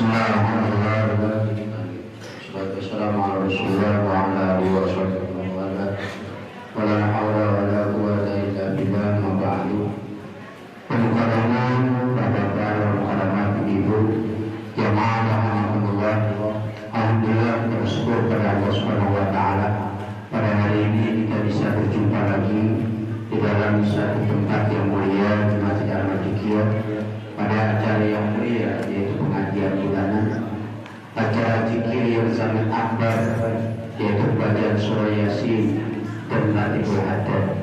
Bismillahirrahmanirrahim. Wassalamu ala Rasulillah wa ala alihi wa sahbihi wa ala. Wala haula wala quwwata illa billah ma ba'du. Pemukadaman Bapak-bapak dan mukadamat ibu jamaah rahimahumullah. Alhamdulillah kita bersyukur kepada Allah Subhanahu wa taala. Pada hari ini kita bisa berjumpa lagi di dalam satu tempat yang mulia di Masjid Al-Madikiyah pada acara yang mulia yaitu pengajian bulanan, acara zikir yang sangat akbar yaitu bacaan surah Yasin dan Latiful Hadad.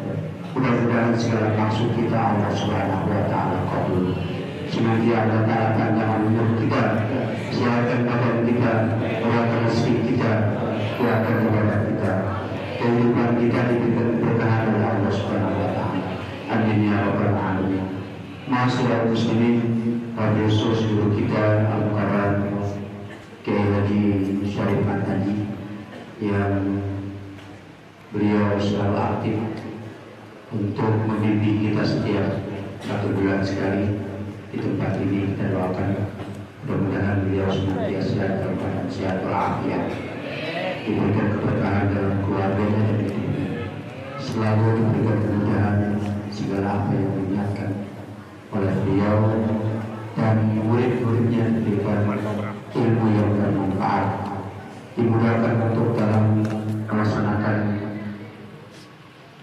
Mudah-mudahan segala maksud kita Allah Subhanahu wa taala kabul. Semoga Allah taala panjangkan umur kita, sehatkan badan kita, murahkan rezeki kita, kuatkan ibadah kita, kehidupan kita diberikan berkahan oleh Allah Subhanahu wa taala. Amin ya rabbal alamin. Masyaallah muslimin, pada khusus guru kita Al-Mukarram Kiai Haji Syarif Haji yang beliau selalu aktif untuk membimbing kita setiap 1 bulan sekali di tempat ini. Kita doakan mudah-mudahan beliau senantiasa dalam keadaan sehat walafiat, diberikan keberkahan dalam keluarganya dan hidupnya, selalu diberikan kemudahan segala apa yang diingatkan oleh beliau dan murid-muridnya, diberikan ilmu yang bermanfaat, dimudahkan untuk dalam melaksanakan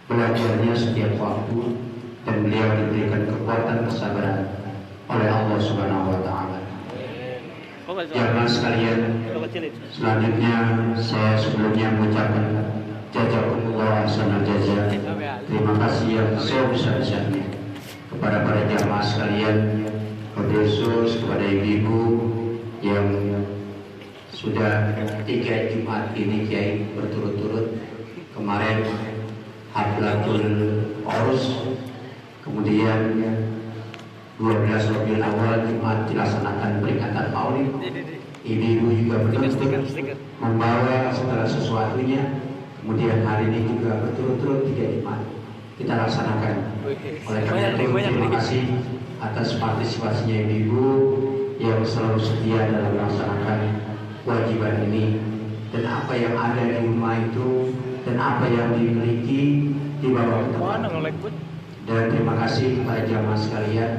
belajarnya setiap waktu, dan beliau diberikan kekuatan kesabaran oleh Allah Subhanahu wa taala. Jamaah sekalian, selanjutnya saya sebelumnya mengucapkan jazakumullah ahsanal jaza. Terima kasih yang sebesar-besarnya kepada para jamaah sekalian, khusus kepada ibu-ibu yang sudah 3 Jumat ini Kiai berturut-turut. Kemarin Haflatul Urus, kemudian 12 Rabiul Awal Jumat dilaksanakan peringatan Maulid. Ibu-ibu juga betul-betul membawa segala sesuatunya. Kemudian hari ini juga berturut-turut 3 Jumat kita laksanakan. Oleh karena itu terima kasih atas partisipasinya ibu-ibu yang selalu setia dalam melaksanakan kewajiban ini, dan apa yang ada di rumah itu dan apa yang dimiliki dibawa ke tempat. Dan terima kasih kepada jamaah sekalian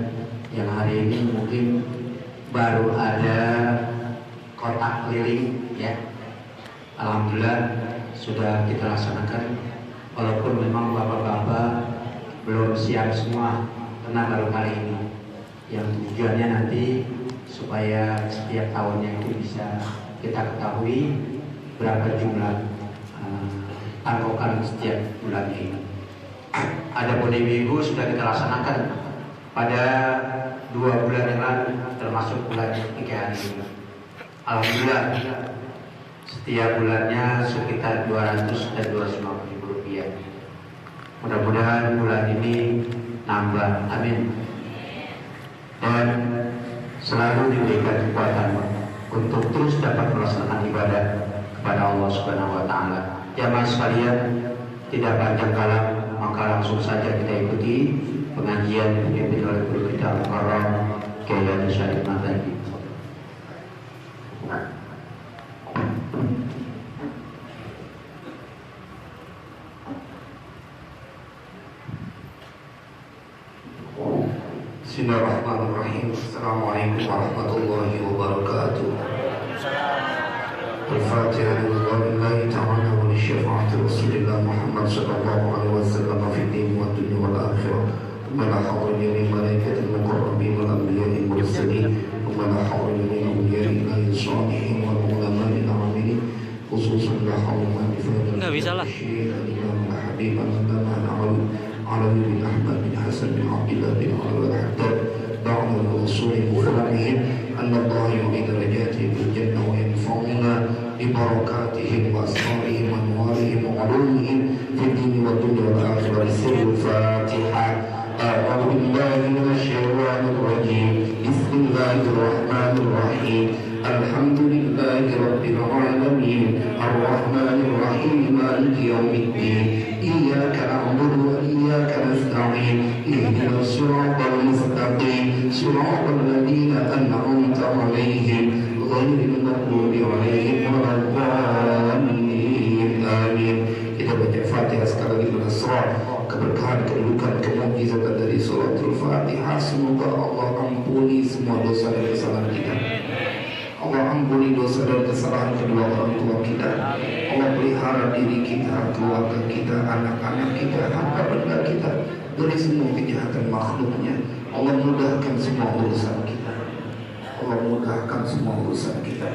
yang hari ini mungkin baru ada kotak keliling ya. Alhamdulillah sudah kita laksanakan, walaupun memang bapak-bapak belum siap semua karena baru kali ini. Yang tujuannya nanti supaya setiap tahunnya itu bisa kita ketahui berapa jumlah angkokan setiap bulannya ini. Adapun ibu-ibu sudah kita laksanakan pada 2 bulan yang lalu, termasuk bulan 3 hari ini. Alhamdulillah setiap bulannya sekitar 200 dan 250 ribu rupiah. Mudah-mudahan bulan ini nambah, amin. Dan selalu diberikan kekuatan untuk terus dapat melaksanakan ibadah kepada Allah Subhanahu wa taala. Jamaah sekalian, tidak panjang kalam, maka langsung saja kita ikuti pengajian yang dipimpin oleh guru kita Al-Mukarram Kiai Haji Syarif Haji. Bismillahirrahmanirrahim. Assalamualaikum warahmatullahi wabarakatuh. Al-Fatihah lillahi ta'ala wa li syafa'ati Rasulillah Muhammad sallallahu alaihi wasallam fi din wa dunya wal akhirah. Wa la hawla min malaikatil muqarrabin wal anbiya'il mursalin. Wa la hawla min awliya'illahi shalihin wal ulama'il 'amilin. Khususan la hawla min fadl. Enggak bisa lah. علي بن أحمد بن حسن بن عبد الله بن علي الحداد بعض الرسول مفهمهم أن الله يعيد درجاتهم في الجنة وينفعنا ببركاتهم وأسرارهم وأنوارهم وعلومهم في الدين والدنيا والآخرة بسر الفاتحة. أعوذ بالله من الشيطان الرجيم. بسم الله الرحمن الرحيم. الحمد لله رب العالمين الرحمن الرحيم مالك يوم الدين. إياك نعبد وإياك نستعين. اهدنا الصراط المستقيم صراط الذين أنعمت عليهم ghairil maghdubi 'alaihim waladdallin. Amin. Kita baca Fatihah sekali lagi dengan surah keberkahan, kedudukan, kemujizatan dari suratul Fatihah. Semoga Allah ampuni semua dosa dan kesalahan kita. Allah ampuni dosa dan kesalahan kedua orang tua kita. Allah pelihara diri kita, keluarga kita, anak-anak kita, harta benda kita dari semua kejahatan makhluknya. Allah mudahkan semua urusan kita. Allah mudahkan semua urusan kita.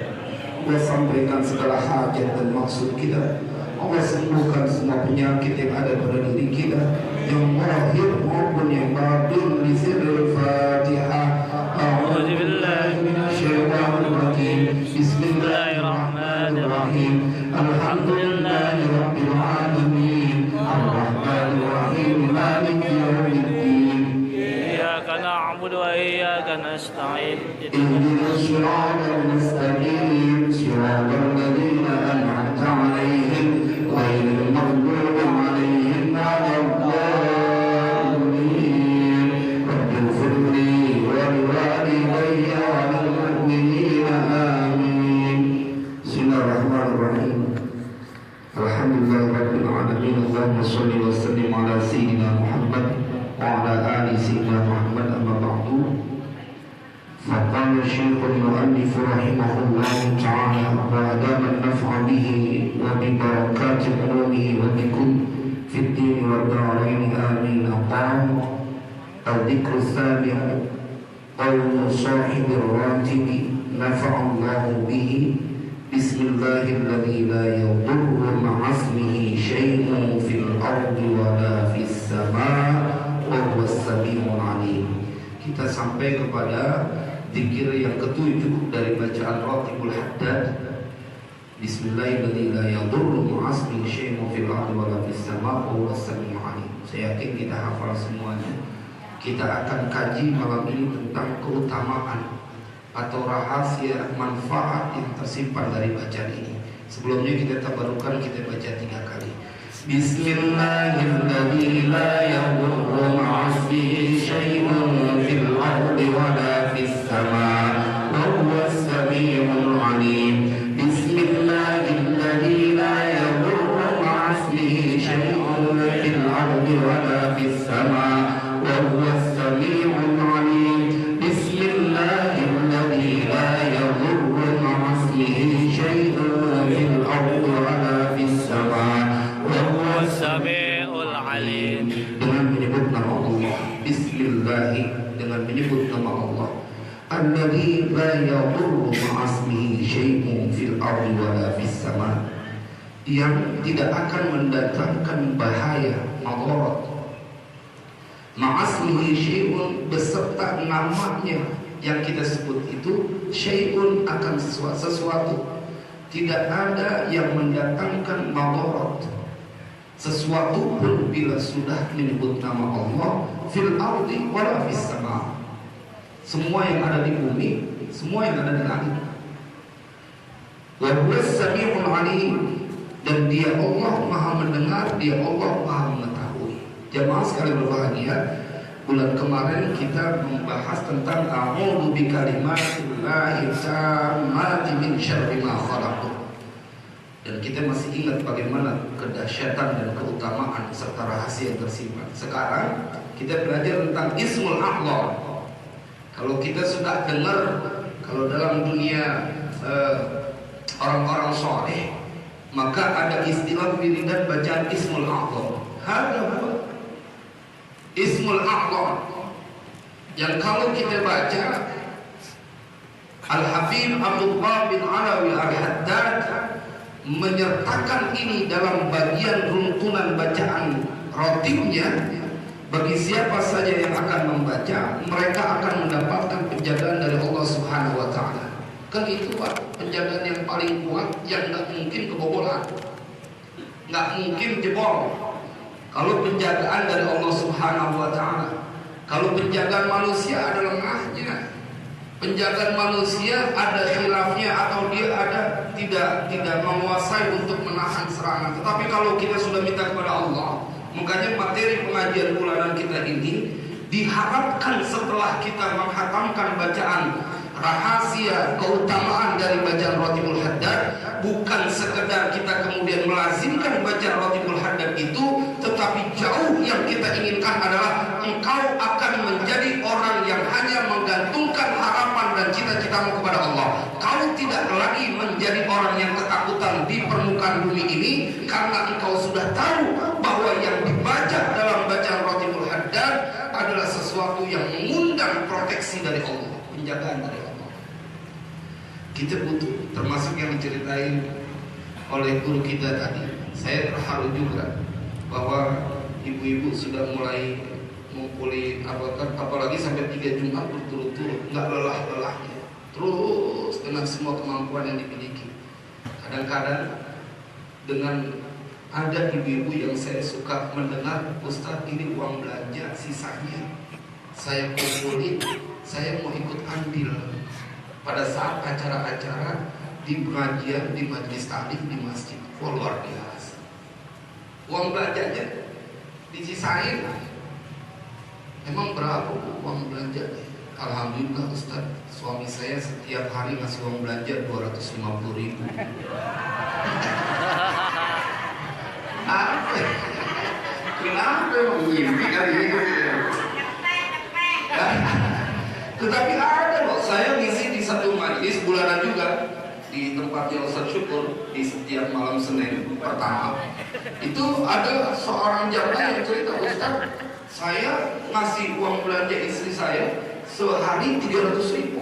Allah sampaikan segala hajat dan maksud kita. Allah sembuhkan semua penyakit yang ada pada diri kita, yang lahir maupun yang batin. Di sirril Fatihah. A'udzu billahi minasyaitonir rajim. Bismillahirrahmanirrahim. Alhamdulillahi rabbil alamin. Arrahmanir rahim. Maliki yaumiddin. Iyyaka na'budu wa iyyaka nasta'in. Ihdinas siratal mustaqim. Siratal ladzina an'amta 'alaihim ghairil maghdubi 'alaihim waladdallin. Rabbighfirli wa liwalidayya wa lil mu'minina. Amin. Bismillahirrahmanirrahim. Alhamdulillahirabbil alamin. Allahumma shalli wa sallim ala sayyidina Muhammad wa ala ali sayyidina Muhammad. Amma ba'du. فقال الشيخ المؤلف رحمه الله تعالى وأدام النفع به وببركات علومه وبكم في الدين والدارين آمين. قال الذكر السابع قول صاحب الراتب نفع الله به بسم الله الذي لا يضر مع اسمه شيء في الأرض ولا في السماء وهو السميع العليم. Kita sampai kepada zikir yang ketujuh dari bacaan Ratibul Haddad. Bismillahirrahmanirrahim. La yadurru ma'asmihi syai'un fil ardi wa la fis samaa'i wa huwas samii'ul 'aliim. Saya yakin kita hafal semuanya. Kita akan kaji malam ini tentang keutamaan atau rahasia manfaat yang tersimpan dari bacaan ini. Sebelumnya kita tabarukan, kita baca 3 kali. Bismillahirrahmanirrahim. La yadurru ma'asmihi syai'un fil ardi wa la fis samaa'i wa huwas samii'ul 'aliim. Bismillahirrahmanirrahim. La yadurru ma'asmihi syai'un fil ardi wa la fis samaa'i wa huwas samii'ul 'aliim. Bismillahirrahmanirrahim. La yadurru ma'asmihi syai'un fil ardi wa la fis samaa'i Sami'ul Alim. Dengan menyebut nama Allah. Bismillah, dengan menyebut nama Allah. Alladzi la yadurru ma'asmihi syai'un fil ardi wa la fis sama'. Yang tidak akan mendatangkan bahaya, madarat. Ma'asmihi syai'un beserta namanya yang kita sebut itu syai'un akan sesuatu. Tidak ada yang mendatangkan madarat sesuatu pun bila sudah menyebut nama Allah fil ardi wala fis sama'. Semua yang ada di bumi, semua yang ada di langit. Wa huwas samii'ul 'aliim. Dan dia Allah Maha mendengar, dia Allah Maha mengetahui. Jamaah sekalian berbahagia, bulan kemarin kita membahas tentang a'udzu bikalimatillahi tammati min syarri ma khalaq. Dan kita masih ingat bagaimana kedahsyatan dan keutamaan serta rahasia yang tersimpan. Sekarang kita belajar tentang Ismul A'zam. Kalau kita sudah dengar, kalau dalam dunia orang-orang soleh, maka ada istilah wiridan bacaan Ismul A'zam. Hada Ismul A'zam yang kalau kita baca, Al-Habib Abdullah bin Alawi Al-Haddad menyertakan ini dalam bagian runtunan bacaan ratibnya. Bagi siapa saja yang akan membaca, mereka akan mendapatkan penjagaan dari Allah Subhanahu wa ta'ala. Kan itu Pak, penjagaan yang paling kuat, yang gak mungkin kebobolan, gak mungkin jebol. Kalau penjagaan dari Allah Subhanahu wa ta'ala. Kalau penjagaan manusia ada lengahnya, penjagaan manusia ada khilafnya, atau dia ada tidak menguasai untuk menahan serangan. Tetapi kalau kita sudah minta kepada Allah, makanya materi pengajian bulanan kita ini diharapkan setelah kita menghatamkan bacaan rahasia keutamaan dari bacaan Ratibul Haddad bukan sekedar kita kemudian melazimkan bacaan Ratibul Haddad itu, tetapi jauh yang kita inginkan adalah engkau akan menjadi orang yang hanya menggantungkan harapan dan cita-citamu kepada Allah. Kau tidak lagi menjadi orang yang ketakutan di permukaan bumi ini, karena engkau sudah tahu bahwa yang dibaca dalam bacaan Ratibul Haddad adalah sesuatu yang mengundang proteksi dari Allah, penjagaan dari Allah. Kita butuh, termasuk yang diceritain oleh guru kita tadi. Saya terharu juga bahwa ibu-ibu sudah mulai ngumpulin apalagi sampai 3 Jumat berturut-turut, nggak lelah-lelahnya, terus dengan semua kemampuan yang dimiliki. Kadang-kadang dengan ada ibu-ibu yang saya suka mendengar, Ustaz ini uang belanja sisanya saya kumpulin, saya mau ikut andil pada saat acara-acara di pengajian, di majelis taklim, di masjid. Wah, luar biasa. Uang belanjanya disisain. Emang berapa uang belanjanya? Alhamdulillah Ustaz, suami saya setiap hari ngasih uang belanja 250.000. Apa? Kenapa mimpi kali ini? Tetapi ada loh, saya ngisi di satu majelis bulanan juga di tempatnya Ustaz Syukur di setiap malam Senin pertama. Itu ada seorang jamaah yang cerita, Ustaz, saya ngasih uang belanja istri saya sehari 300.000.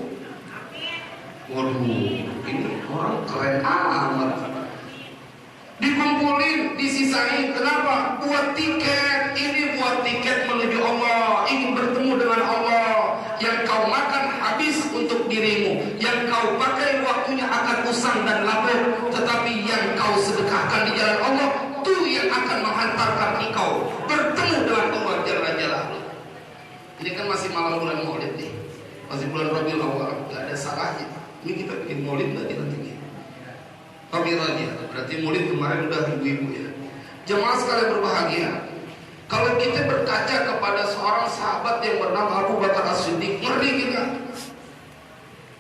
Waduh, ini orang keren amat. Dikumpulin, disisain. Kenapa? Buat tiket. Ini buat tiket menuju Allah, ingin bertemu dengan Allah. Yang kau makan habis untuk dirimu, yang kau pakai waktunya akan usang dan lapar, tetapi yang kau sedekahkan di jalan Allah itu yang akan menghantarkan engkau bertemu dengan Allah Jalla Jalaluhu. Ini kan masih malam bulan Maulid nih, masih bulan Rabiul Awwal, nggak ada salahnya. Ini kita bikin Maulid nanti nantinya. Tapi lagi, berarti Maulid kemarin udah ibu-ibu ya. Jemaah sekalian berbahagia. Kalau kita berkaca kepada seorang sahabat yang bernama Abu Bakar As-Siddiq, ngeri kita.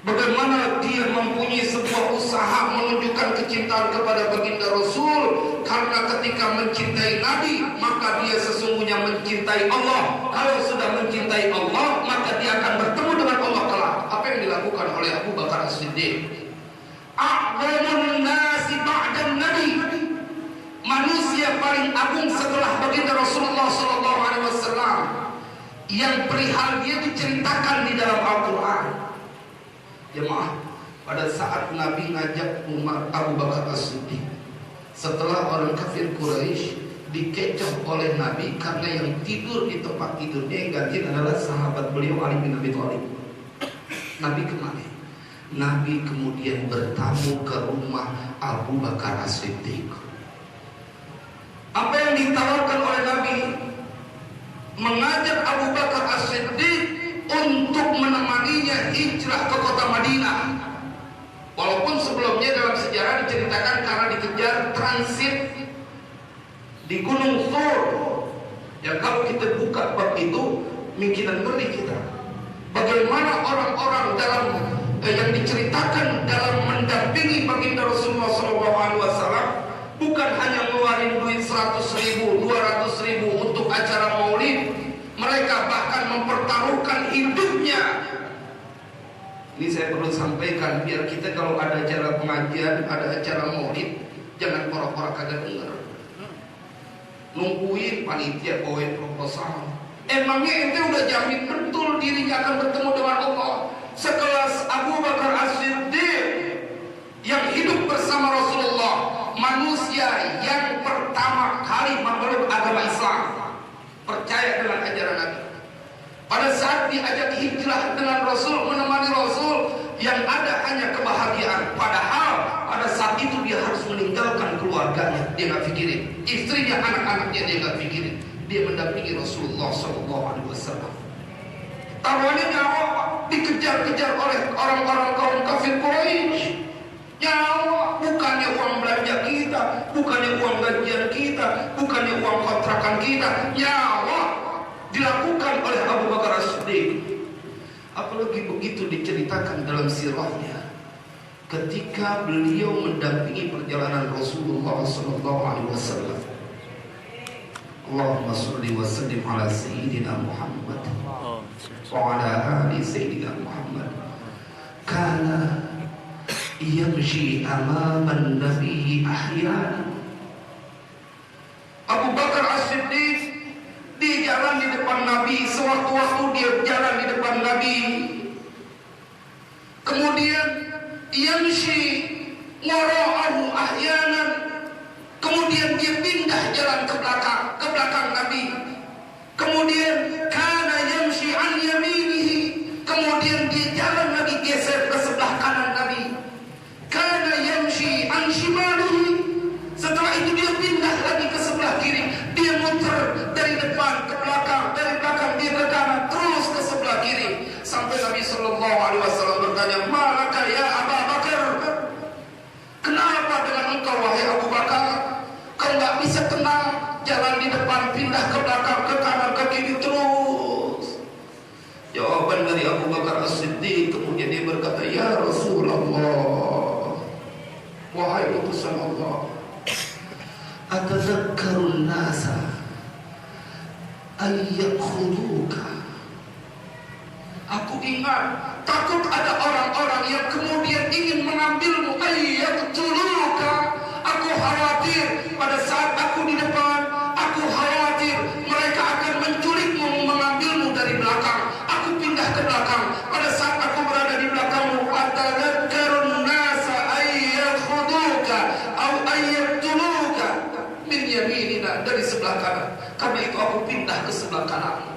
Bagaimana dia mempunyai sebuah usaha menunjukkan kecintaan kepada baginda Rasul. Karena ketika mencintai Nabi, maka dia sesungguhnya mencintai Allah. Kalau sudah mencintai Allah, maka dia akan bertemu dengan Allah kelak. Apa yang dilakukan oleh Abu Bakar As-Siddiq? A'zamun nasi ba'dan Nabi, manusia paling agung setelah baginda Rasulullah SAW, yang perihal dia diceritakan di dalam Al-Quran. Jemaah, pada saat Nabi ngajak Umar Abu Bakar As-Siddiq, setelah orang kafir Quraisy dikecoh oleh Nabi karena yang tidur di tempat tidurnya yang ganti adalah sahabat beliau Ali bin Abi Thalib. Nabi kemana? Nabi kemudian bertamu ke rumah Abu Bakar As-Siddiq. Apa yang ditawarkan oleh Nabi? Mengajak Abu Bakar As-Siddiq untuk menemaninya hijrah ke kota Madinah. Walaupun sebelumnya dalam sejarah diceritakan karena dikejar transit di Gunung Thur. Ya, kalau kita buka bab itu, mungkinan ngeri kita. Bagaimana orang-orang dalam yang diceritakan dalam mendampingi baginda Rasulullah SAW, bukan hanya ngeluarin duit 100.000, 200.000 untuk acara maulid, mereka bahkan mempertaruhkan hidupnya. Ini saya perlu sampaikan biar kita kalau ada acara pengajian, ada acara maulid, jangan pura-pura kagak dengar. Nungguin panitia bawain proposal. Emangnya ente udah jamin betul dirinya akan bertemu dengan Allah? Sekelas Abu Bakar As-Siddiq yang hidup bersama Rasulullah, manusia yang pertama kali memeluk agama Islam, percaya dengan ajaran Nabi. Pada saat diajak hijrah dengan Rasul, menemani Rasul, yang ada hanya kebahagiaan. Padahal pada saat itu dia harus meninggalkan keluarganya, dia nggak pikirin. Istrinya, anak-anaknya dia nggak pikirin. Dia mendampingi Rasulullah SAW. Taruhannya nyawa dikejar-kejar oleh orang-orang kaum kafir Quraisy. Nyawa, bukannya uang belanja kita, bukannya uang gajian kita, bukannya uang kontrakan kita. Nyawa dilakukan oleh Abu Bakar As-Siddiq. Apalagi begitu diceritakan dalam sirahnya, ketika beliau mendampingi perjalanan Rasulullah SAW. Allahumma salli wa sallim ala Sayyidina Muhammad wa ala ali Sayyidina Muhammad. Kana yamshi amaman Nabi ahyanan. Abu Bakar As-Siddiq, dia jalan di depan Nabi, sewaktu-waktu dia jalan di depan Nabi. Kemudian yamshi wara'ahu ahyanan, kemudian dia pindah jalan ke belakang Nabi. Kemudian kana yamshi an yaminihi, kemudian dia jalan lagi geser ke sebelah kanan Nabi. Kana yamshi an shimalihi, setelah itu dia pindah lagi ke sebelah kiri. Dia muter dari depan ke belakang, dari belakang dia ke kanan, terus ke sebelah kiri. Sampai Nabi SAW bertanya, "Malaka ya Abu Bakar? Kenapa dengan engkau wahai Abu Bakar? Kau nggak bisa tenang, jalan di depan, pindah ke belakang, ke kanan, ke kiri terus?" Jawaban dari Abu Bakar As-Siddiq, kemudian dia berkata, "Ya Rasulullah, wahai utusan Allah, atadzakkarun nasa ayyakhuduka." Aku ingat, takut ada orang-orang yang kemudian ingin mengambilmu, ayyaqtuluka. Aku khawatir pada saat aku di depan, aku khawatir mereka akan menculikmu, mengambilmu dari belakang. Aku pindah ke belakang. Pada saat aku berada di belakangmu, atadzakkarun nasa ayyakhuduka au ayyaqtuluka min yaminina, dari sebelah kanan. Karena itu aku pindah ke sebelah kanan.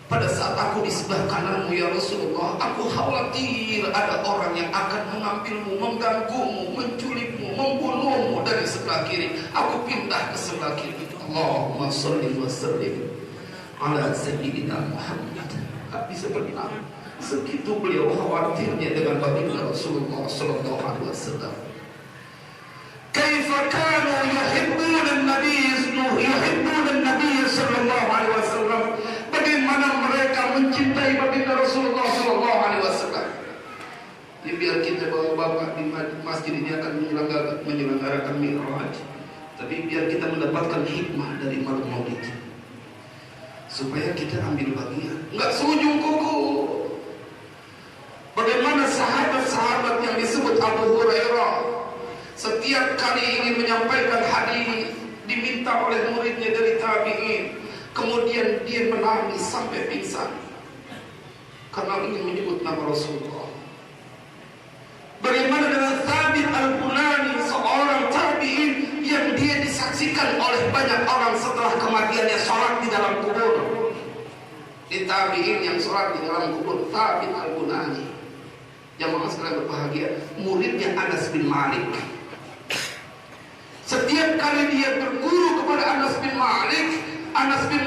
Pada saat aku di sebelah kananmu ya Rasulullah, aku khawatir ada orang yang akan mengambilmu, mengganggumu, menculikmu, membunuhmu dari sebelah kiri. Aku pindah ke sebelah kiri. Allahumma salli wa sallim ala Sayyidina Muhammad. Tak bisa berbilang. Segitu beliau khawatirnya dengan baginda Rasulullah SAW. Kaifa kanu yuhibbuna an-nabiy sallallahu alaihi wasallam. Bagaimana mereka mencintai baginda Rasulullah SAW. Ini biar kita bapak-bapak di masjid ini akan menyelenggarakan Mi'raj, tapi biar kita mendapatkan hikmah dari malam maulid, supaya kita ambil bagian, enggak seujung kuku. Bagaimana sahabat-sahabat yang disebut Abu Hurairah, setiap kali ingin menyampaikan hadis diminta oleh muridnya dari tabi'in, kemudian dia menangis sampai pingsan karena ingin menyebut nama Rasulullah. Bagaimana dengan Thabit Al-Bunani, seorang tabi'in yang dia disaksikan oleh banyak orang setelah kematiannya sholat di dalam kubur. Di tabi'in yang sholat di dalam kubur, Thabit Al-Bunani. Jamaah sekalian berbahagia, muridnya Anas bin Malik. Setiap kali dia berguru kepada Anas bin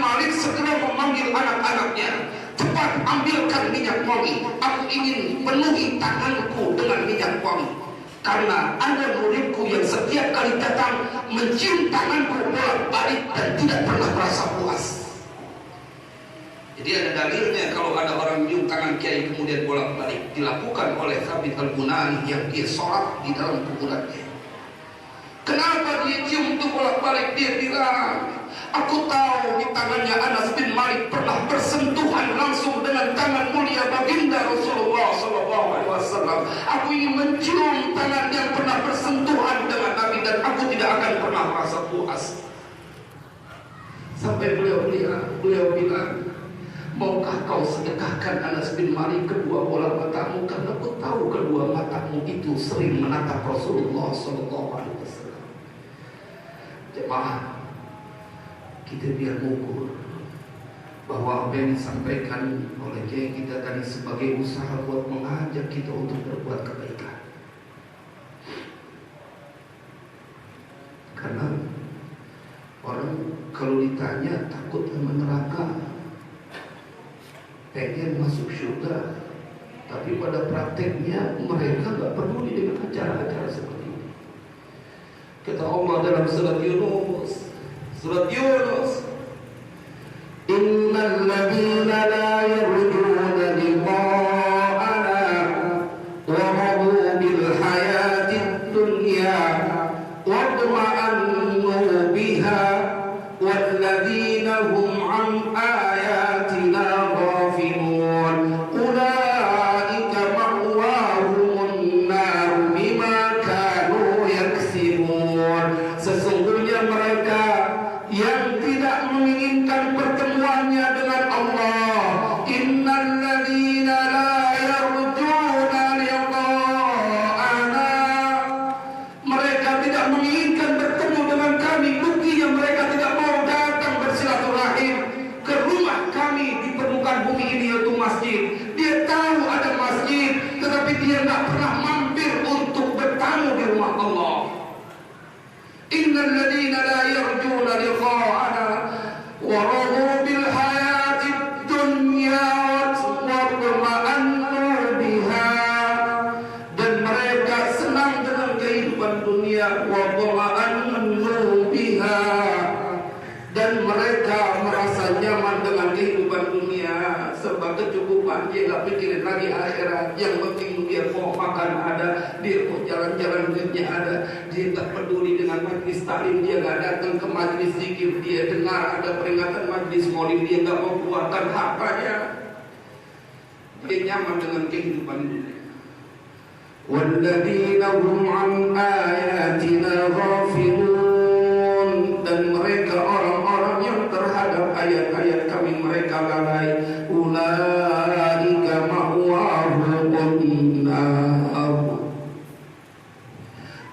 Malik segera memanggil anak-anaknya, "Cepat ambilkan minyak wangi. Aku ingin penuhi tanganku dengan minyak wangi. Karena ada muridku yang setiap kali datang mencium tanganku bolak-balik dan tidak pernah merasa puas." Jadi ada dalilnya kalau ada orang mencium tangan kiai kemudian bolak-balik, dilakukan oleh Thabit Al-Bunani yang dia sholat di dalam kuburannya. Kenapa dia cium itu bolak-balik? Dia bilang, "Aku tahu di tangannya Anas bin Malik pernah bersentuhan langsung dengan tangan mulia baginda Rasulullah SAW. Aku ingin mencium tangan yang pernah bersentuhan dengan Nabi dan aku tidak akan pernah merasa puas." Sampai beliau bilang, "Maukah kau sedekahkan Anas bin Malik kedua bola matamu, karena aku tahu kedua matamu itu sering menatap Rasulullah SAW." Jemaah, kita biar mengukur bahwa apa yang disampaikan oleh kiai kita tadi sebagai usaha buat mengajak kita untuk berbuat kebaikan. Karena orang kalau ditanya takut sama neraka, pengen masuk surga, tapi pada prakteknya mereka nggak peduli dengan acara-acara seperti ini. Kata Allah dalam surat Yunus, "Innal ladzina la yarjuna bil hayatid dunya واطمأنوا بها والذين هم عن آياتنا غافلون أولئك مأواهم النار بما كانوا يكسبون. Sesungguhnya mereka yang tidak menginginkan pertemuannya dengan Allah, innalladzina la yarjuna liqa'ana, mereka tidak menginginkan bertemu dengan kami. Buktinya mereka tidak mau datang bersilaturahim ke rumah kami di permukaan bumi ini, yaitu masjid. Dia tahu ada masjid, tetapi dia tidak pernah mampir untuk bertamu di rumah Allah. Innal ladzina la yarjuna liqa'ana wa radu bil hayatid dunya wa tuma'annu biha, dan mereka senang dengan kehidupan dunia, wa tuma'annu biha, dan mereka merasa nyaman dengan kehidupan dunia serba kecukupan. Dia nggak pikirin lagi akhirat. Yang penting dia mau makan ada, dia mau jalan-jalan duitnya ada. Dia nggak peduli dengan majlis taklim, dia nggak datang ke majlis zikir. Dia dengar ada peringatan majlis maulid, dia nggak mau keluarkan hartanya. Dia nyaman dengan kehidupan dunia. Walladzina hum an ayatina ghafilun, dan mereka orang-orang yang terhadap ayat-ayat kami mereka lalai. Ulaika ma'wahumun nar,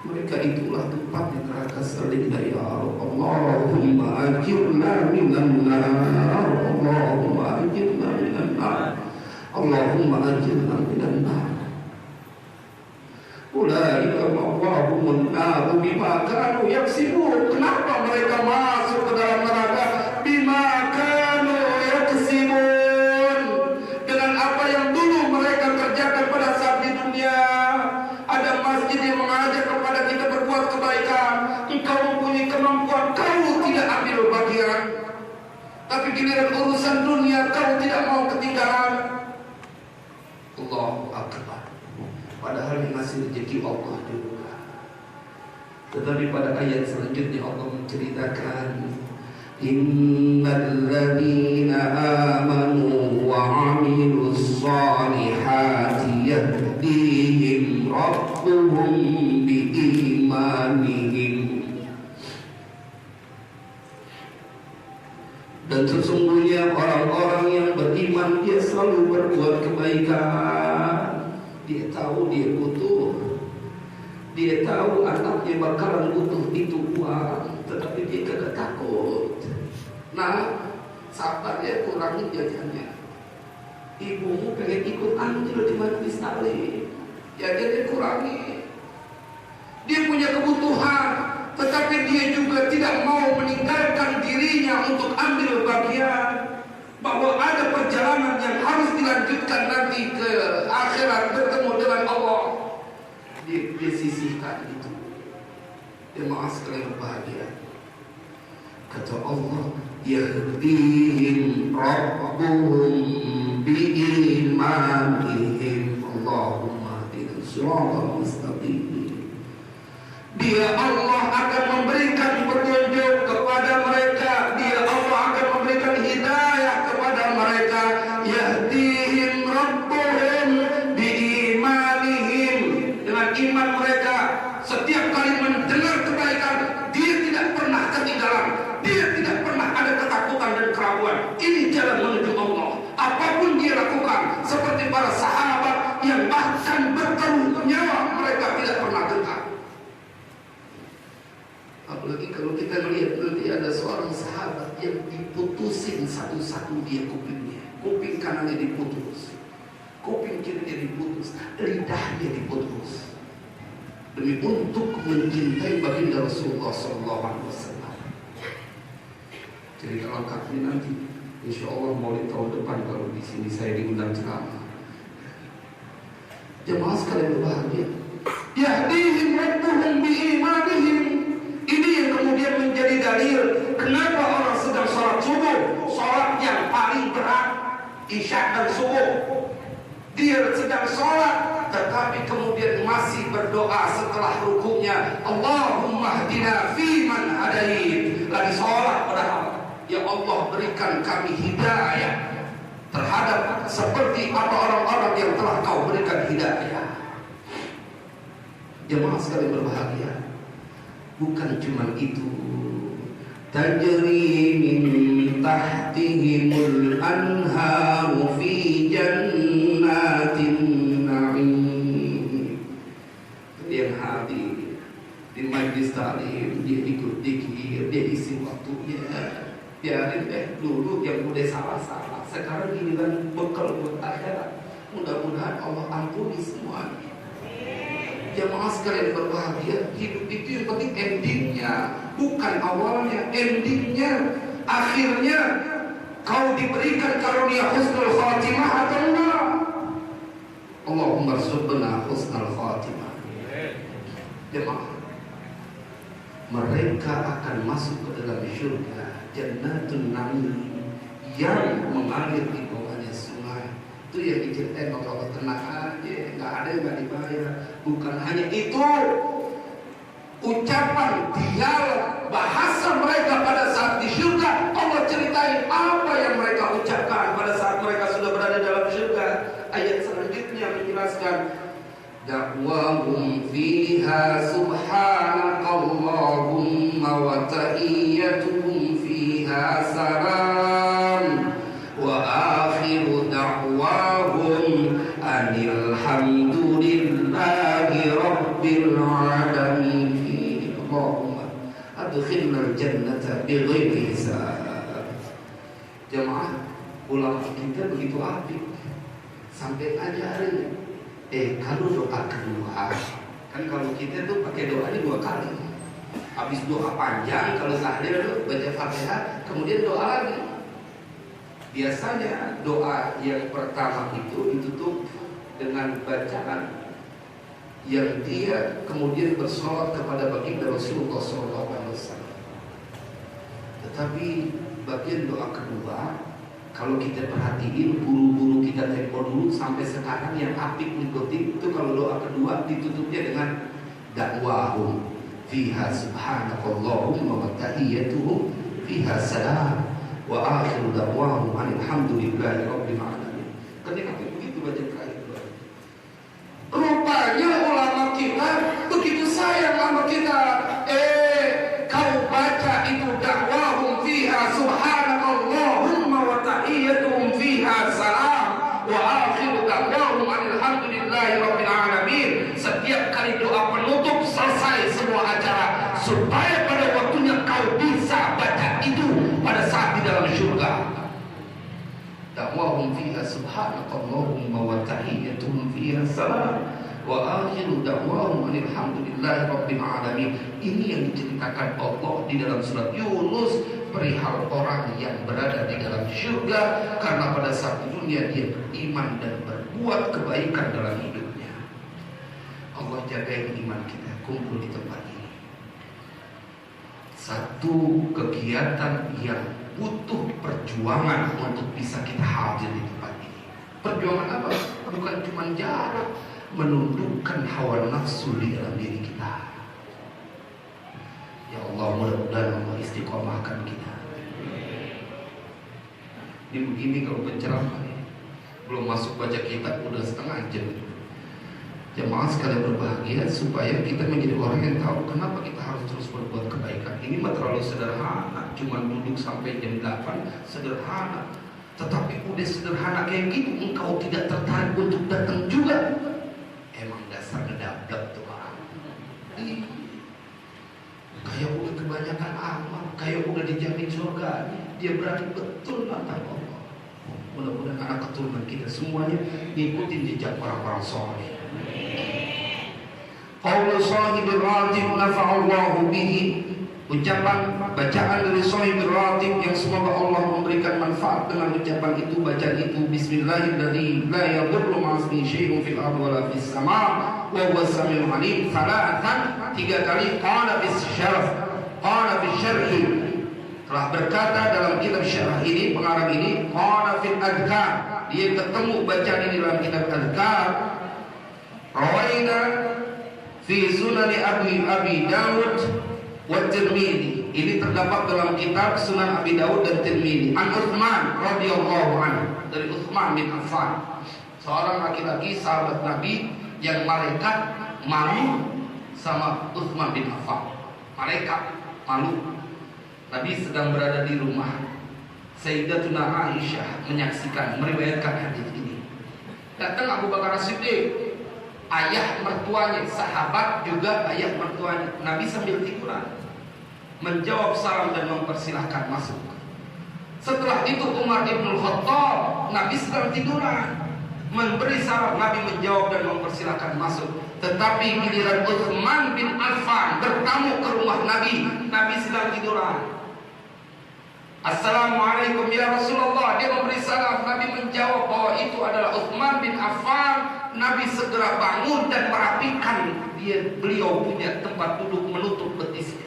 mereka itulah tempatnya neraka serindah. Ya Allahumma ajirna minan nar, Allahumma ajirna minan nar, Allahumma ajirna minan nar. Ulaika ma'wahumun nar bima kanu yaksibun. Kenapa mereka masuk ke dalam neraka? Bima kanu yaksibun, dengan apa yang dulu mereka kerjakan pada saat di dunia. Ada masjid yang mengajak kepada kita berbuat kebaikan, engkau mempunyai kemampuan, kau tidak ambil bagian. Tapi giliran urusan dunia kau tidak mau ketinggalan. Allahu Akbar. Padahal yang ngasih rezeki Allah juga. Tetapi pada ayat selanjutnya Allah menceritakan, innal ladzina amanu wa 'amilus solihati yahdihim rabbuhum biimanihim. Dan sesungguhnya orang-orang yang beriman dia selalu berbuat kebaikan. Dia tahu dia butuh, dia tahu anaknya bakalan butuh itu uang, tetapi dia kagak takut. Nah, sabarnya kurangin jajannya. Ibumu pengen ikut andil di majlis taklim, jajannya kurangi. Dia punya kebutuhan, tetapi dia juga tidak mau meninggalkan dirinya untuk ambil bagian. Bahwa ada perjalanan yang harus dilanjutkan nanti ke akhirat bertemu dengan Allah. Dia sisihkan itu. Jemaah sekalian berbahagia. Kata Allah, yahdihim rabbuhum biimanihim. Allahumma hdina siratal mustaqim. Dia Allah akan memberikan petunjuk kepada mereka. Dia Allah akan memberikan hidayah kepada mereka. Yahdihim rabbuhum biimanihim, dengan iman mereka. Setiap kali mendengar kebaikan, dia tidak pernah ketinggalan. Dia tidak pernah ada ketakutan dan keraguan. Ini jalan menuju Allah. Apapun dia lakukan, seperti para sahabat yang bahkan bertaruh nyawa, mereka tidak pernah gentar. Apalagi kalau kita melihat nanti ada seorang sahabat yang diputusin satu-satu dia kupingnya. Kuping kanannya diputus, kuping kirinya diputus, lidahnya diputus, demi untuk mencintai baginda Rasulullah SAW. Jadi kalau lengkapnya nanti, insya Allah mulai tahun depan kalau di sini saya diundang ceramah. Jemaah sekalian berbahagia. Yahdihim rabbuhum biimanihim. Ini yang kemudian menjadi dalil kenapa orang sedang sholat subuh, sholat yang paling berat, isya dan subuh. Dia sedang sholat, tetapi kemudian masih berdoa setelah rukuknya, Allahumma hdina fiman hadait. Lagi sholat padahal, ya Allah berikan kami hidayah terhadap seperti apa orang-orang yang telah kau berikan hidayah. Jemaah sekalian berbahagia, bukan cuma itu. Tajri min tahtihimul anharu fi jannatin na'im. Yang hadir di majlis taklim, dia ikut zikir, dia isi waktunya. Biarin dulu yang udah salah-salah. Sekarang ini kan bekal buat akhirat. Mudah-mudahan Allah ampuni semuanya. Jemaah sekalian berbahagia, hidup itu yang penting endingnya, bukan awalnya, endingnya, akhirnya. Kau diberikan karunia husnul khatimah atau enggak? Allahumma rzuqna husnul khatimah. Jemaah, mereka akan masuk ke dalam syurga Jannatun Na'im yang mengalir di bawahnya sungai. Itu yang diceritain maka Allah, tenang aja, nggak ada yang nggak dibayar. Bukan hanya itu, ucapan, dialog, bahasa mereka pada saat di syurga, Allah ceritain apa yang mereka ucapkan pada saat mereka sudah berada dalam syurga. Ayat selanjutnya menjelaskan, dakwahum fiha subhanakallahumma wa tahiyyatuhum fiha salam wa akhiru da'wahum anilhamdulillahi rabbil alamin. Allahumma adkhilna jannata bighairi hisab. Jemaah, ulama kita begitu apik sampai ngajarin, kalau doa kedua, kan kalau kita tuh pakai doanya 2 kali. Habis doa panjang, kalau tahlil baca Fatihah, kemudian doa lagi. Biasanya doa yang pertama itu ditutup dengan bacaan yang dia kemudian bersolawat kepada baginda Rasulullah SAW. Tetapi bagian doa kedua, kalau kita perhatiin, guru-guru kita tempo dulu sampai sekarang yang apik ngikutin itu, kalau doa kedua ditutupnya dengan dakwahum fiha subhanakallahumma wa tahiyyatuhum fiha salam wa akhiru dakwahum alhamdulillahi rabbil alamin. Ketika begitu baca terakhir. Rupanya ulama kita begitu sayang sama kita. Kau baca itu dakwahum fiha subhanakallahumma wa tahiyyatuhum fiha salam wa akhiru dakwahum alhamdulillahi rabbil alamin. Setiap kali doa penutup selesai semua acara, supaya pada waktunya kau bisa baca itu pada saat di dalam surga. Dakwahum fiha subhanakallahumma wa tahiyyatuhum fiha salam wa akhiru da'wahum alhamdulillahi rabbil alamin. Ini yang diceritakan Allah di dalam surat Yunus perihal orang yang berada di dalam surga karena pada saat dunia dia beriman dan berbuat kebaikan dalam hidupnya. Allah jagain iman kita kumpul di tempat ini. Satu kegiatan yang butuh perjuangan untuk bisa kita hadir di tempat ini. Perjuangan apa? Bukan cuma jarak, menundukkan hawa nafsu di dalam diri kita. Ya Allah, mudah-mudahan Allah istiqomahkan kita. Ini begini kalau penceramah, belum masuk baca kitab udah setengah jam. Jemaah sekalian berbahagia, supaya kita menjadi orang yang tahu kenapa kita harus terus berbuat kebaikan. Ini mah terlalu sederhana, cuma duduk sampai jam 8, sederhana. Tetapi udah sederhana kayak gitu, engkau tidak tertarik untuk datang juga. Emang dasar ngedablek tuh orang. Kayak udah kebanyakan amal, kayak udah dijamin surga, dia berani betul nantang Allah. Mudah-mudahan anak keturunan kita semuanya ngikutin jejak orang-orang soleh. Qaulu shahibir ratib nafa'allahu bihi. Ucapan bacaan dari shahibir ratib yang semoga Allah memberikan manfaat dengan ucapan itu, bacaan itu. Bismillahirrahmanirrahim. La yadurru ma'asmi syai'un fil ardi wa la fis sama' wa huwas samiul alim. Salatan, 3 kali. Qala bis syarh, qala bis syarhi, telah berkata dalam kitab syarah ini, pengarang ini. Qala fil adhkar, dia ketemu bacaan ini dalam kitab adhkar. Rawaina fi Sunan Abi Dawud wa Tirmidzi. Ini terdapat dalam kitab Sunan Abi Dawud dan Tirmidzi. An Utsman radhiyallahu anhu, dari Utsman bin Affan, seorang laki-laki sahabat Nabi yang malaikat malu sama Utsman bin Affan. Malaikat malu. Nabi sedang berada di rumah. Sayyidatuna Aisyah menyaksikan, meriwayatkan hadis ini. Datang Abu Bakar As-Siddiq, ayah mertuanya, sahabat juga ayah mertuanya. Nabi sambil tiduran menjawab salam dan mempersilahkan masuk. Setelah itu Umar bin Khattab, Nabi sedang tiduran, memberi salam, Nabi menjawab dan mempersilahkan masuk. Tetapi giliran Utsman bin Affan bertamu ke rumah Nabi, Nabi sedang tiduran. Assalamualaikum ya Rasulullah. Dia memberi salam, Nabi menjawab bahwa itu adalah Utsman bin Affan. Nabi segera bangun dan merapikan beliau punya tempat duduk menutup betisnya.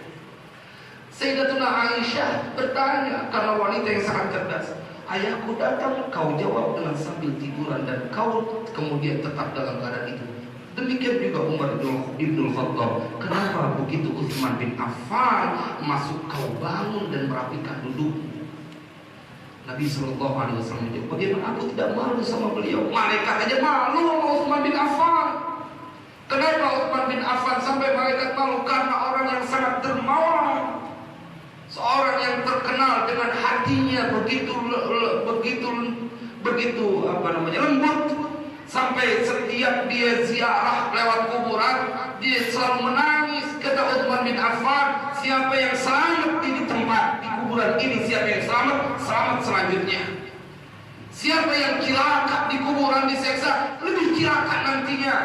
Sayyidatuna Aisyah bertanya, karena wanita yang sangat cerdas, ayahku datang, kau jawab dengan sambil tiduran, dan kau kemudian tetap dalam keadaan itu. Demikian juga Umar bin Khattab. Kenapa begitu Utsman bin Affan masuk kau bangun dan merapikan duduk? Nabi Sallallahu Alaihi Wasallam menjawab, bagaimana aku tidak malu sama beliau? Malaikat aja malu sama Utsman bin Affan. Kenapa Utsman bin Affan sampai malaikat malu? Karena orang yang sangat dermawan, seorang yang terkenal dengan hatinya begitu lembut. Sampai setiap dia ziarah lewat kuburan, dia selalu menangis. Kata Utsman bin Affan, siapa yang selamat di tempat di kuburan ini, siapa yang selamat selanjutnya. Siapa yang cilaka di kuburan diseksa, lebih cilaka nantinya.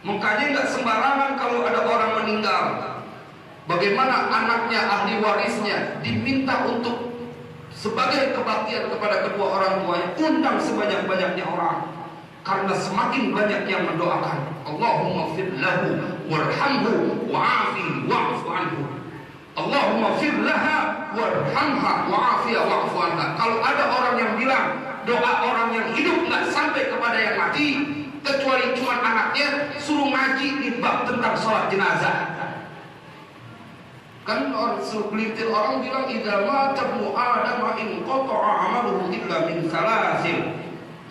Makanya nggak sembarangan kalau ada orang meninggal, bagaimana anaknya, ahli warisnya diminta untuk sebagai kebaktian kepada kedua orang tuanya, undang sebanyak-banyaknya orang. Karena semakin banyak yang mendoakan, Allahumma fir lahu warhamhu wa'afi wa'fu anhu. Allahumma fir laha warhamha wa'afiha wa'fu anha. Kalau ada orang yang bilang doa orang yang hidup nggak sampai kepada yang mati, kecuali cuma anaknya, suruh ngaji di bab tentang sholat jenazah. Kan segelintir orang bilang idza mata ibnu adam in qata'a 'amaluhu illa min salasin,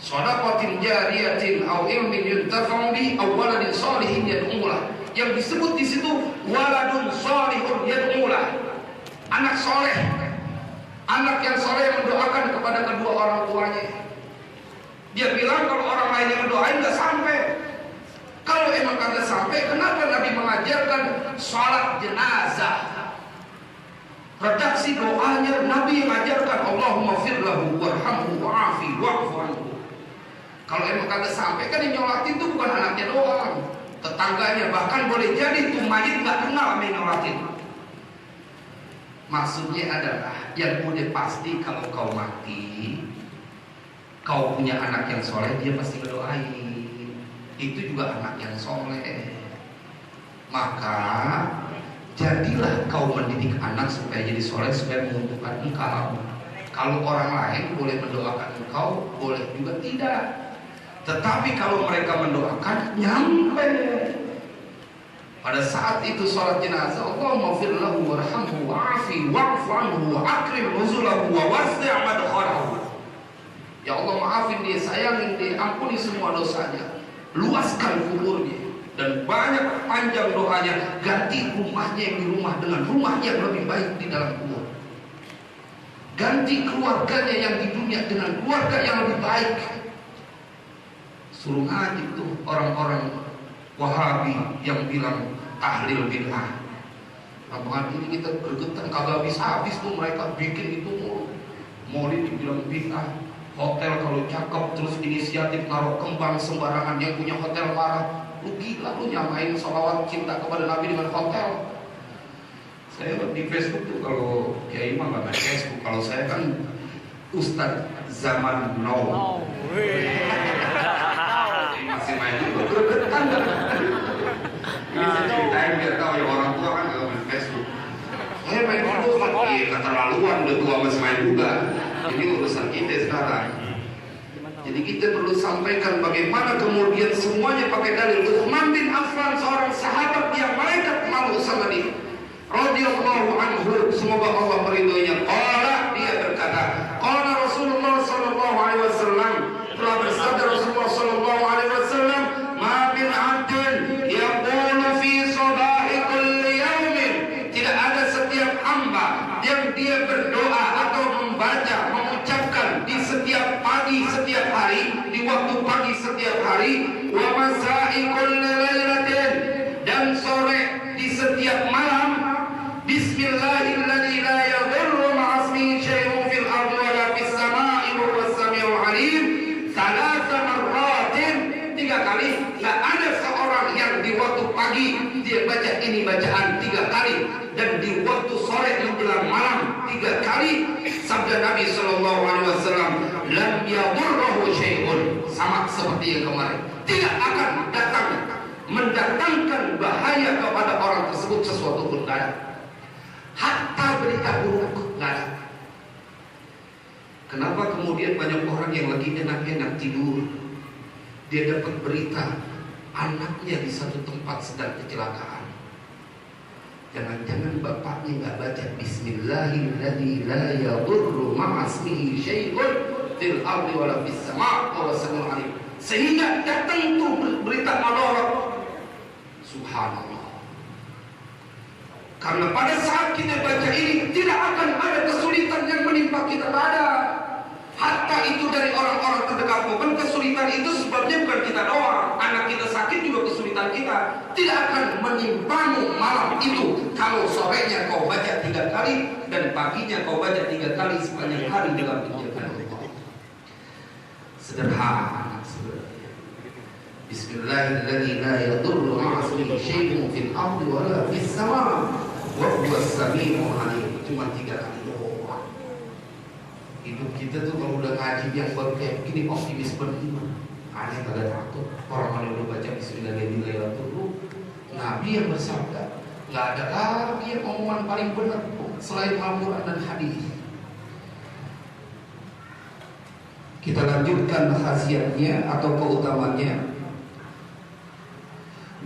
shadaqatin jariyatin aw ilmin yuntafa'u bi aw waladin shalihin yad'u lah. Yang disebut di situ waladun shalihun yad'u lah. Anak soleh, anak yang soleh mendoakan kepada kedua orang tuanya. Dia bilang kalau orang lain yang mendoain nggak sampai. Kalau emang kagak sampai, kenapa Nabi mengajarkan sholat jenazah? Redaksi doanya Nabi mengajarkan Allahumma fir lahu warhamhu wa'afi wa'fu anhu. Kalau emang kagak sampai, kan yang nyolatin itu bukan anaknya doang, tetangganya, bahkan boleh jadi tuh mayit nggak kenal sama yang nyolatin. Maksudnya adalah yang udah pasti kalau kau mati, kau punya anak yang soleh, dia pasti berdoain. Itu juga anak yang soleh. Maka jadilah kau mendidik anak supaya jadi soleh, supaya menguntungkan engkau. Kalau orang lain boleh mendoakan engkau, boleh juga tidak. Tetapi kalau mereka mendoakan, nyampe. Pada saat itu sholat jenazah, Allahumma fir lahu warhamhu wa'afi wa'fu anhu wa akrim nuzulahu wa wasi' madkhalahu. Ya Allah, maafin dia, sayangin dia, ampuni semua dosanya, luaskan kuburnya, dan banyak panjang doanya, ganti rumahnya yang di rumah dengan rumah yang lebih baik di dalam kubur. Ganti keluarganya yang di dunia dengan keluarga yang lebih baik. Suruh ngaji tuh orang-orang Wahabi yang bilang tahlil bid'ah. Apakah ini kita gergetan, kagak habis-habis tuh mereka bikin itu maulid dibilang bid'ah. Hotel kalau cakep terus inisiatif naruh kembang sembarangan, yang punya hotel marah. Lu gila lu nyamain sholawat cinta kepada Nabi dengan hotel. Saya di Facebook tuh, kalau Kiai mah nggak main Facebook. Kalau saya kan Ustadz zaman now. Masih main juga, gregetan kan? Ini saya ceritain biar tahu ya, orang tua kan nggak main Facebook. Saya main dulu kan, keterlaluan, udah tua masih main juga. Ini urusan kita sekarang. Jadi kita perlu sampaikan bagaimana kemudian semuanya pakai dalil. Utsman bin Affan seorang sahabat yang malaikat malu sama dia. Radhiyallahu anhu, semoga Allah meridhoinya. Qala, dia berkata, qala Rasulullah sallallahu alaihi wasallam, telah bersabda Rasulullah sallallahu alaihi wasallam, ma min 'abdin yaqulu fi sabahi kulli yaumin, tidak ada setiap hamba yang dia berdoa atau membaca, mengucapkan di setiap pagi setiap hari, di waktu pagi setiap hari, wa masai kulli lailatin, dan sore di setiap malam, bismillahilladzi la yadurru ma'asmihi syai'un fil ardi wa la fis sama'i wa huwas samiul 'alim, salasa marratin, 3 kali. Enggak ada seorang yang di waktu pagi dia baca ini bacaan 3 kali, dan di waktu sore menjelang malam 3 kali. Sabda Nabi sallallahu alaihi wasallam, lam yadurruhu syai'un, sama seperti yang kemarin, tidak akan mendatangkan bahaya kepada orang tersebut sesuatu pun tidak ada. Hatta berita buruk tidak ada. Kenapa kemudian banyak orang yang lagi enak-enak tidur, dia dapat berita anaknya di satu tempat sedang kecelakaan. Jangan-jangan bapaknya nggak baca bismillahilladzi la yadurru ma'asmihi syai'un fil ardi wa la fis sama'i wa huwas samiul 'alim, sehingga datang tuh berita madarat. Subhanallah. Karena pada saat kita baca ini tidak akan ada kesulitan yang menimpa kita, ada. Hatta itu dari orang-orang terdekat, bukan kesulitan itu sebabnya bukan kita doang. Anak kita sakit juga kesulitan kita. Tidak akan menimpamu malam itu kalau sorenya kau baca 3 kali dan paginya kau baca 3 kali sepanjang hari dalam penjagaan Allah. Sederhana sebenarnya. Bismillahirrahmanirrahim, la yadurru ma'asmihi syai'un fil ardi wa la fis sama'i wa huwas samiul 'alim. Cuma 3 kali doang. Hidup kita tuh kalau udah ngaji yang baru kayak begini optimis beriman. Aneh kagak takut. Orang yang udah baca bismillahirrahmanirrahim, Nabi yang bersabda, nggak ada lagi yang omongan paling benar selain Al-Quran dan hadis. Kita lanjutkan khasiatnya atau keutamaannya.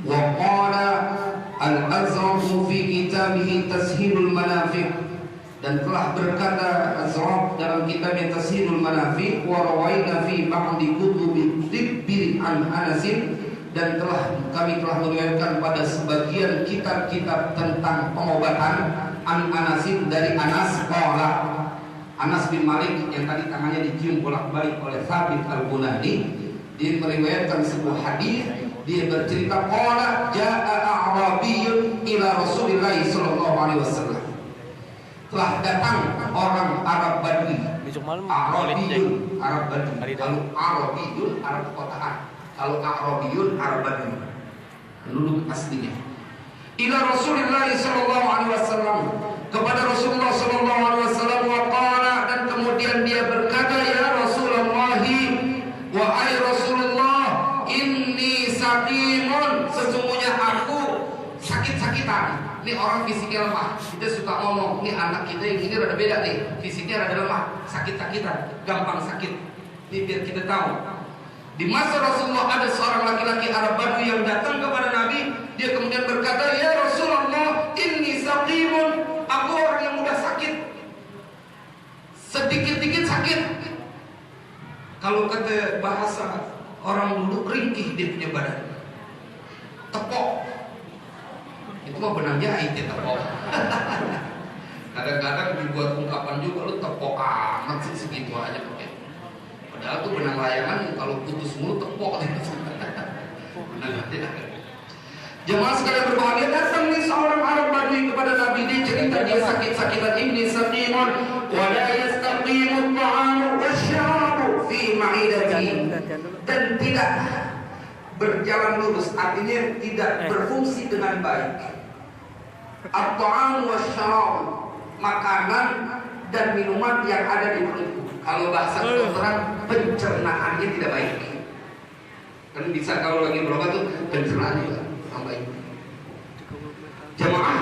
Wa qala al-Azraq fi kitabih Tashilul Manafi', dan telah berkata Azraq dalam kitabnya Tashilul Manafi', wa rawaina fi ba'di kutubi tibbi an Anasin, dan kami telah meriwayatkan pada sebagian kitab-kitab tentang pengobatan an Anasin, dari Anas qala, Anas bin Malik yang tadi tangannya dicium bolak-balik oleh Thabit Al-Bunani, dia meriwayatkan sebuah hadis. Dia bercerita, qala jaa a'rabiyyun ila Rasulillah sallallahu alaihi wasallam, telah datang orang Arab Badui. A'rabiyyun, Arab Badui. Kalau A'rabiyyun, Arab perkotaan. Kalau A'rabiyyun, Arab Badui, penduduk aslinya. Ila Rasulillah sallallahu alaihi wasallam, kepada Rasulullah sallallahu alaihi wasallam, wa qala, dan kemudian dia berkata, ya Rasulullah, wahai Rasulullah, inni saqimun, sesungguhnya aku sakit-sakitan. Ini orang fisiknya lemah. Kita suka ngomong, ini anak kita yang ini rada beda nih, fisiknya rada lemah, sakit-sakitan, gampang sakit. Ini biar kita tahu. Di masa Rasulullah ada seorang laki-laki Arab Badui yang datang kepada Nabi. Dia kemudian berkata, ya Rasulullah, inni saqimun, aku orang yang mudah sakit, sedikit-dikit sakit. Kalau kata bahasa orang dulu, ringkih dia punya badan, tepok. Itu mah benang jahit ya, tepok. Kadang-kadang dibuat ungkapan juga, lu tepok amat sih, segitu aja pakai. Padahal tuh benang layangan kalau putus mulu tepok. Jemaah sekalian berbahagia, datang nih seorang Arab Badui kepada Nabi. Dia cerita dia sakit-sakitan, ini saqimun wa la yastaqimu at-ta'amu wasyarabu fi ma'idati, dan tidak berjalan lurus, artinya tidak berfungsi dengan baik. At-ta'am wasyarab, makanan dan minuman yang ada di perutku. Kalau bahasa kedokteran, pencernaannya tidak baik. Kan bisa kalau lagi berobat tuh pencernaannya juga kurang baik. Jemaah,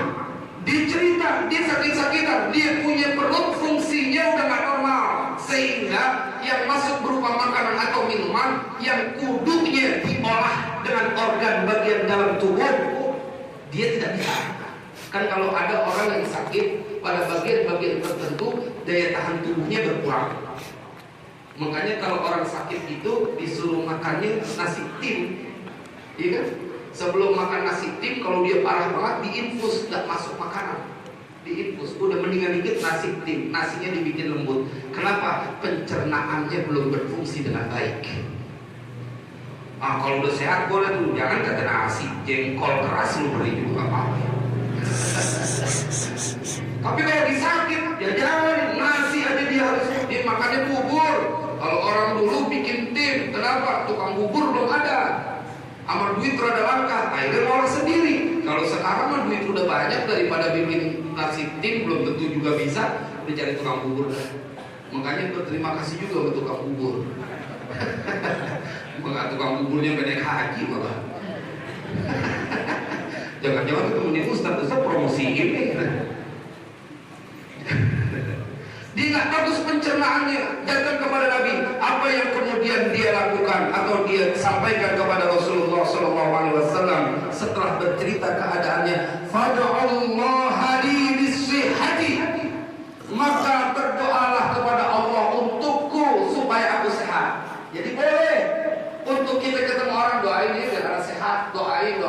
dia cerita dia sakit-sakitan, dia punya perut fungsinya udah gak normal, sehingga yang masuk berupa makanan atau minuman yang kudunya diolah dengan organ bagian dalam tubuh, dia tidak bisa. Kan kalau ada orang yang sakit pada bagian-bagian tertentu, daya tahan tubuhnya berkurang. Makanya kalau orang sakit itu disuruh makannya nasi tim, iya kan? Sebelum makan nasi tim, kalau dia parah banget diinfus, nggak masuk makanan, diinfus. Udah mendingan dikit nasi tim, nasinya dibikin lembut. Kenapa? Pencernaannya belum berfungsi dengan baik. Kalau udah sehat boleh tuh, jangan kata nasi, jengkol keras lu beli juga apa-apa. Tapi kalau disakit, ya jangan nasi aja dia makannya bubur. Kalau orang dulu bikin tim, kenapa? Tukang bubur belum ada, sama duit rada langka, akhirnya ngolah sendiri. Kalau sekarang mah duit udah banyak, daripada bikin nasi tim belum tentu juga bisa, udah cari tukang bubur. Makanya berterima kasih juga untuk tukang bubur. Bukan tukang buburnya naik haji malah. Jangan-jangan ketemu di Ustaz promosiin nih. Dia nggak bagus pencernaannya. Datang kepada Nabi, apa yang kemudian dia lakukan atau dia sampaikan kepada Rasulullah SAW setelah bercerita keadaannya, fad'ullaha li bisihhati, maka berdoalah kepada Allah untukku supaya aku sehat. Jadi boleh untuk kita ketemu orang, doain dia biar sehat, doain.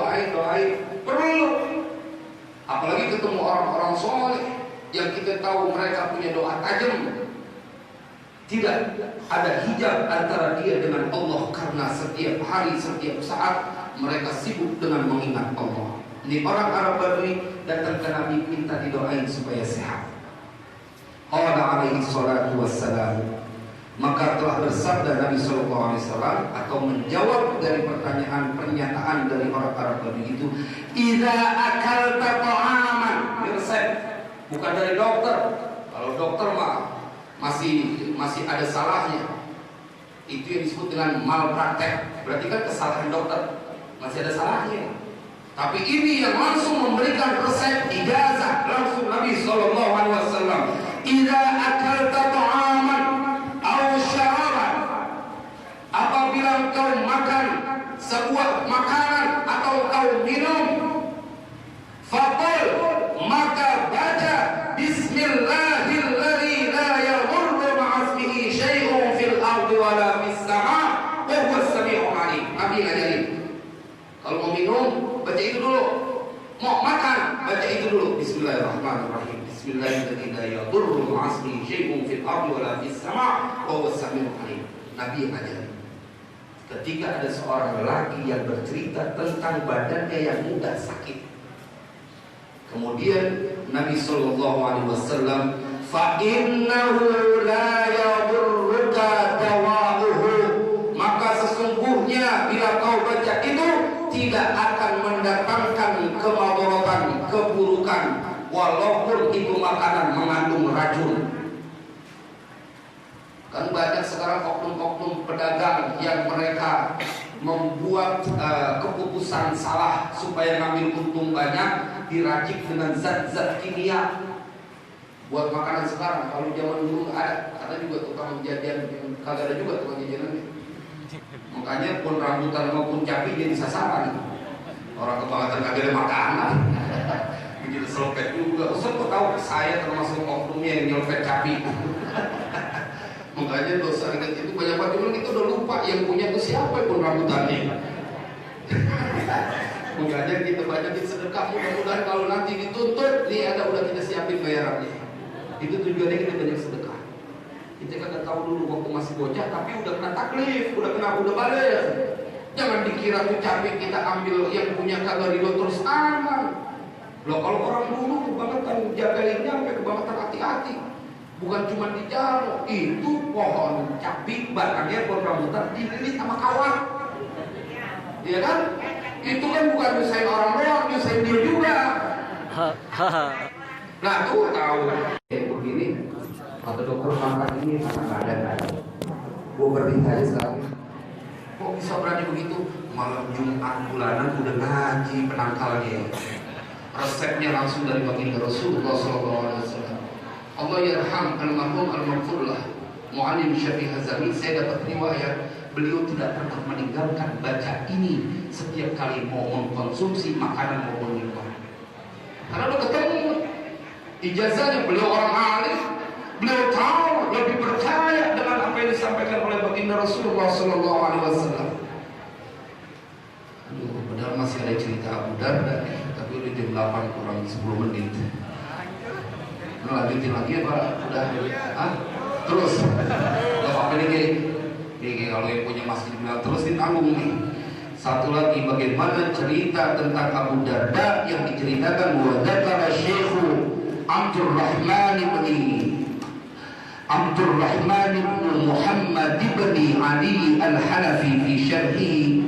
Perlu. Apalagi ketemu orang-orang soleh yang kita tahu mereka punya doa tajam. Tidak ada hijab antara dia dengan Allah, karena setiap hari, setiap saat mereka sibuk dengan mengingat Allah. Ini orang Arab Badui datang ke Nabi minta didoain supaya sehat. Qala alaihi salatu wassalam, maka telah bersabda Nabi SAW atau menjawab dari pertanyaan pernyataan dari orang Arab Badui itu, idza akalta ta'aman, resep bukan dari dokter. Kalau dokter mah masih ada salahnya. Itu yang disebut dengan malpraktek. Berarti kan kesalahan dokter, masih ada salahnya. Tapi ini yang langsung memberikan resep ijazah langsung Nabi SAW. Idza akalta ta'aman aw syaraban, apabila kau makan sebuah makanan atau kau minum, faqul, maka baca bismillahilladzi la yadurru ma'asmihi syai'un fil ardi wala fis sama' wa huwas sami'ul 'alim. Nabi ngajarin, kalau mau minum baca itu dulu, mau makan baca itu dulu, bismillahirrahmanirrahim, bismillahirrahmanirrahim, la yadurru ma'asmihi syai'un fil ardi wala fis sama' wa huwas sami'ul 'alim. Nabi ngajarin. Ketika ada seorang lelaki yang bercerita tentang badannya yang mudah sakit, kemudian Nabi SAW, fa innahu la yadurruka dawa'uhu, maka sesungguhnya bila kau baca itu tidak akan mendatangkan kemadharatan, keburukan, walaupun itu makanan mengandung racun. Kan banyak sekarang oknum-oknum pedagang yang mereka membuat keputusan salah supaya ngambil untung banyak, diracik dengan zat-zat kimia buat makanan sekarang. Kalau zaman dulu ada juga tukang jajan, kagak ada juga tukang jajanan. Makanya pun rambutan maupun cabai jadi sasaran. Orang kebangetan kagak ada makanan. Begitu selopet juga. Ustaz kok tahu saya termasuk oknumnya yang nyelopet cabai. Makanya dosa ingat itu banyak banget, cuman kita udah lupa yang punya itu siapa pun rambutannya. Makanya kita banyakin sedekah, mudah-mudahan kalau nanti dituntut, nih ada udah kita siapin bayarannya. Itu tujuannya kita banyak sedekah. Kita kagak tahu dulu waktu masih bocah, tapi udah kena taklif, udah balik. Jangan dikira tuh cabai kita ambil yang punya kagak ridho terus aman. Loh kalau orang dulu kebangetan jagainnya sampai kebangetan hati-hati. Bukan cuma di jalan, itu pohon cabai batangnya pohon rambutan dililit sama kawan. Iya kan? Itu kan bukan nyusahin orang doang, nyusahin dia juga. Nah tuh tahu. Begini, kata dokter makan ini nggak ada. Gue bertanya sekarang, kok bisa berani begitu? Malam Jumat bulanan udah ngaji penangkalnya. Resepnya langsung dari baginda Rasulullah SAW. Allah yarham almarhum al-maghfurlah. Muallim Syafi'i Hazami, saya dapat riwayat beliau tidak pernah meninggalkan baca ini setiap kali mau mengkonsumsi makanan maupun minuman. Karena udah ketemu ijazahnya, beliau orang alim, beliau tahu lebih percaya dengan apa yang disampaikan oleh baginda Rasulullah Sallallahu Alaihi Wasallam. Aduh, padahal masih ada cerita Abu Darda, tapi udah jam 8 kurang 10 menit. Lanjutin lagi apa? Udah? Hah? Terus? Gak apa-apa nih, kalau yang punya masjid bilang terus ditanggung nih. Satu lagi, bagaimana cerita tentang Abu Darda yang diceritakan wa dzakara Syekh Abdurrahman bin Muhammad bin Ali Al-Hanafi fi syarhi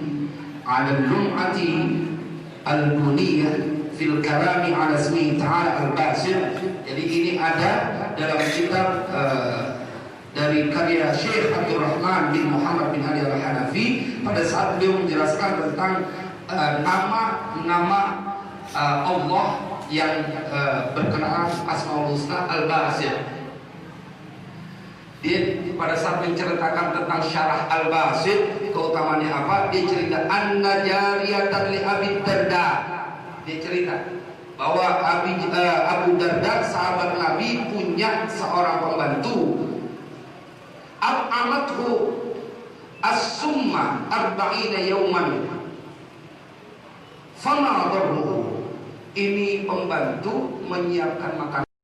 'ala al-lum'ati al-buniyah fil kalami 'ala ismihi ta'ala al-Basir. Jadi ini ada dalam kitab dari karya Syekh Abdurrahman bin Muhammad bin Ali Al-Hanafi pada saat beliau menjelaskan tentang nama-nama Allah yang berkenaan Asmaul Husna Al-Basir. Dia pada saat menceritakan tentang syarah Al-Basir, keutamaannya apa? Dia cerita anna jariyatan li Abi Darda. Dia cerita bahwa Abu Darda sahabat Nabi punya seorang pembantu. Amathu as-summa 40 yauman fama darruhu. Ini pembantu menyiapkan makanan